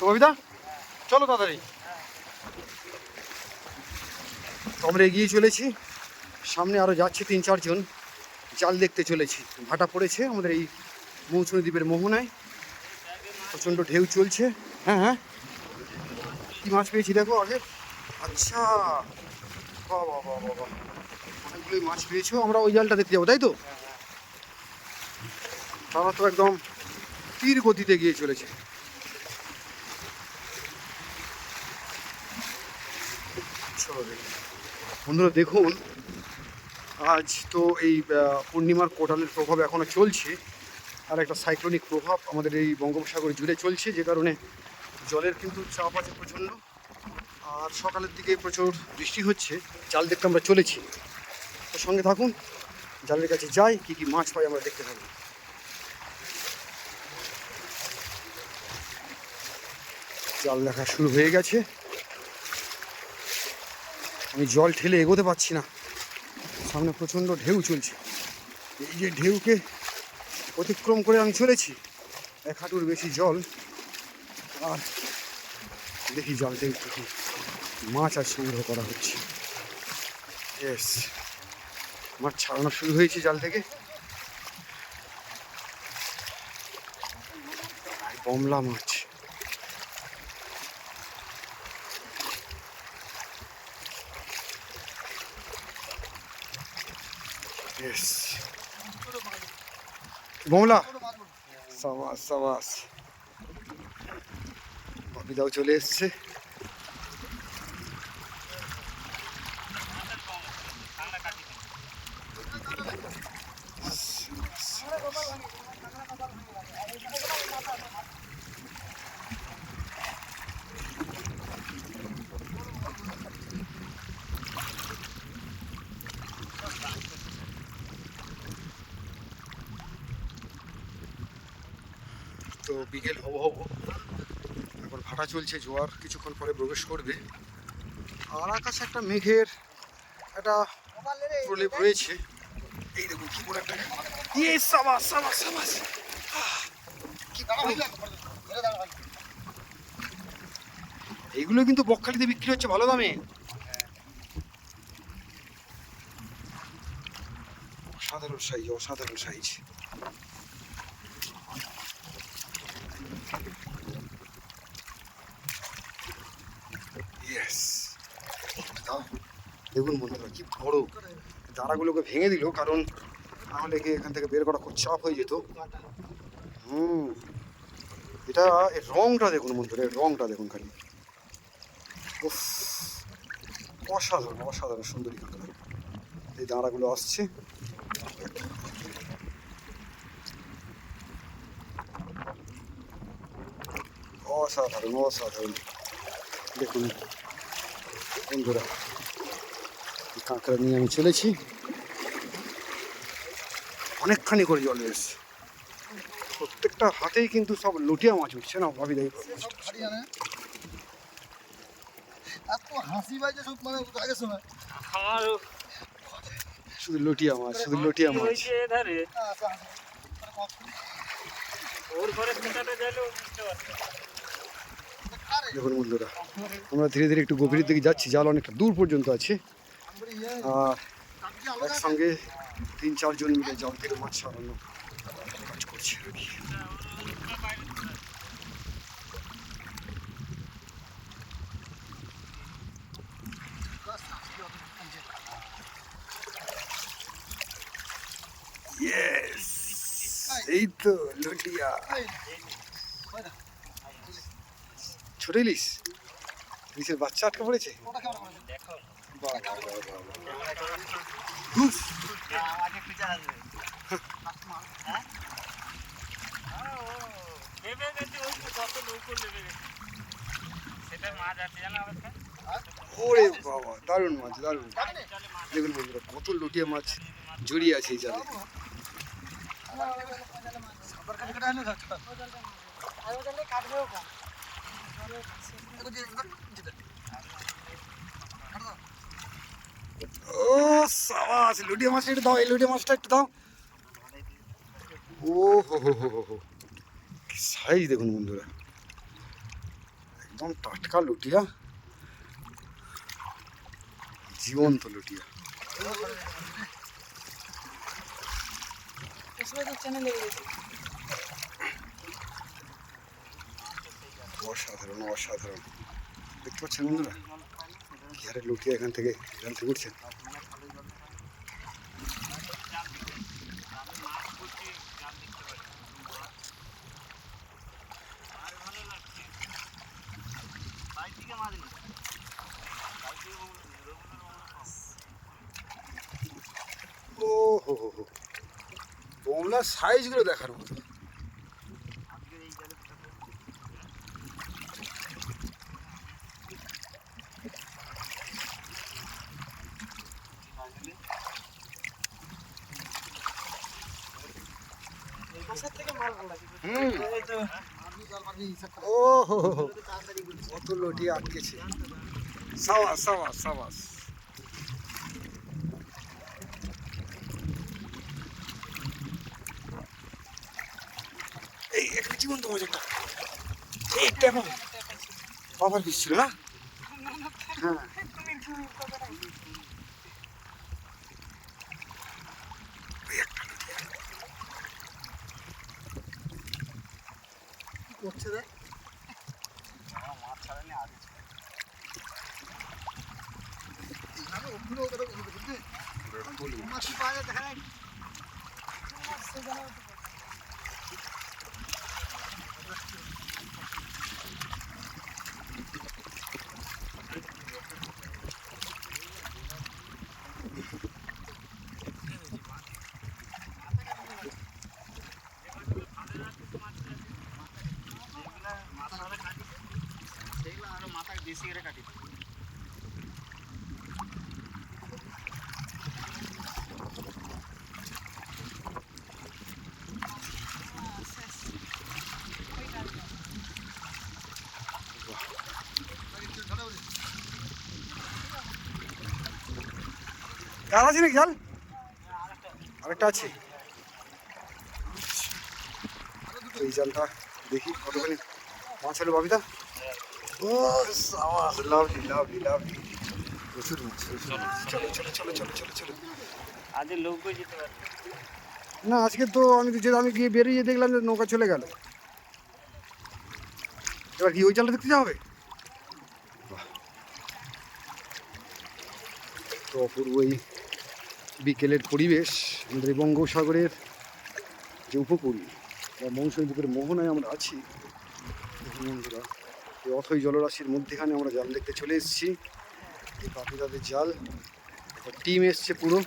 কবিতা চলো তাড়াতাড়ি। আমরা এগিয়ে চলেছি, সামনে আরও যাচ্ছে 3-4 জন, জাল দেখতে চলেছি। ভাটা পড়েছে আমাদের এই মৌসুমী দ্বীপের মোহনায়, প্রচণ্ড ঢেউ চলছে। হ্যাঁ হ্যাঁ, কী মাছ পেয়েছি দেখো আগে। আচ্ছা, বাহ বাহ বাহ বাহ বাহ, অনেকগুলোই মাছ পেয়েছো। আমরা ওই জালটা দেখতে যাবো, তাই তো? তারা তো একদম তীর গতিতে গিয়ে চলেছে। চলো দেখি বন্ধুরা, দেখুন আজ তো এই পূর্ণিমার কোটালের প্রভাব এখনও চলছে, আর একটা সাইক্লোনিক প্রভাব আমাদের এই বঙ্গোপসাগর জুড়ে চলছে, যে কারণে জলের কিন্তু চাপ আছে প্রচণ্ড। আর সকালের দিকে প্রচুর বৃষ্টি হচ্ছে। জাল দেখতে আমরা চলেছি, তো সঙ্গে থাকুন, জালের কাছে যাই, কী কী মাছ পাই আমরা দেখতে থাকবো। জাল দেখা শুরু হয়ে গেছে, আমি জল ঠেলে এগোতে পারছি না, সামনে প্রচণ্ড ঢেউ চলছে। এই যে ঢেউকে অতিক্রম করে আমি চলেছি, 1 হাঁটুর বেশি জল। আর দেখি জল থেকে কি মাছ আর সংগ্রহ করা হচ্ছে। ইয়েস, মাছ ছাড়ানো শুরু হয়েছে জাল থেকে। কমলা মাছ, ইয়েস, কমলা, সাবাস সাবাস। বাপিদাও চলে এসছে। তো বিকেল হবো হবো, এখন ভাটা চলছে, জোয়ার কিছুক্ষণ পরে প্রবেশ করবে। আর আকাশে একটা মেঘের একটা প্রলেপ রয়েছে। এই দেখুন কি বড় একটা, ইয়ে সাবাস সাবাস সাবাস। এইগুলো কিন্তু বকখালিতে বিক্রি হচ্ছে ভালো দামে। অসাধারণ সাইজ, অসাধারণ সাইজ। ইয়েস, দেখুন বন্ধুরা কি বড়। দাঁড়াগুলোকে ভেঙে দিল, কারণ নাহলে কি এখান থেকে বের করা খুব চাপ হয়ে যেত। এটা এর রংটা দেখুন বন্ধুরা, এর রংটা দেখুন খালি, উফ, অসাধারণ অসাধারণ সুন্দরী কাঁকড়া। এই দাঁড়াগুলো আসছে, অসাধারণ অসাধারণ। দেখুন বন্ধুরা, কাঁকড়া নিয়ে আমি চলেছি, অনেকখানি করে জল এসছে। প্রত্যেকটা হাতেই কিন্তু সব লুটিয়া মাছ উঠছে না, ভাবি দেয় শুধু লুটিয়া মাছ, শুধু লুটিয়া মাছ। দেখুন বন্ধুরা, আমরা ধীরে ধীরে একটু গভীরের দিকে যাচ্ছি, জাল অনেকটা দূর পর্যন্ত আছে। আর একসঙ্গে 3-4 জন মিলে জাল থেকে মাছ সারানো কাজ করছে আর কি। এই তো লুটিয়া, ছোট ইলিশ, ইলিশের বাচ্চা আটকা পড়েছে। ওরে বাবা, দারুণ মাছ দারুণ। দেখুন বন্ধুরা, কত লুটিয়া মাছ জড়িয়ে আছে এই জালে। ও সাবাস, লুটিয়া মাছটা একটু দাও, এই লুটিয়া মাছটা একটু দাও। ও হো হো হো হো, কি সাইজ দেখুন বন্ধুরা। একদম টাটকা লুটিয়া, জীবন্ত লুটিয়া। অসাধারণ অসাধারণ, দেখতে পাচ্ছেন বন্ধুরা কি হারে লুটিয়া এখান থেকে উঠছে। ও হো হো হো, বোমলার সাইজগুলো দেখার মতো। ও হো হো, কত লটিয়া আটকেছে। সাবাস সাবাস সাবাস। এই একটা জীবন্ত মাছ, একটা একটা বাবার পিস ছিল না? হ্যাঁ করছে রে, মাছ ছাড়েনি আগে মাছ পাওয়া যায় দেখা যায়। মাথায় বেশি করে কাটি। জাল আছে নাকি? জাল আরেকটা আছে। এই জালটা দেখি কতখানি মাছ হলো বাবিদা। ও সাবাস, লাভলি লাভলি লাভলি, প্রচুর মাছ প্রচুর মাছ। চলো চলো চলো চলো চলো চলো। আজ লোক যেতে পারে না আজকে তো আমি গিয়ে বেরিয়ে দেখলাম যে নৌকা চলে গেল। এবার কি ওই জালটা দেখতে যাওয়া হবে? তো অপূর্ব এই বিকেলের পরিবেশ আমাদের এই বঙ্গোপসাগরের যে উপকূল বা মৌসুমী বুকের মোহনায় আমরা আছি। দেখুন বন্ধুরা, এই অথই জলরাশির মধ্যেখানে আমরা জাল দেখতে চলে এসেছি। এই বাপিদাদের জাল, টিম এসছে পুরো।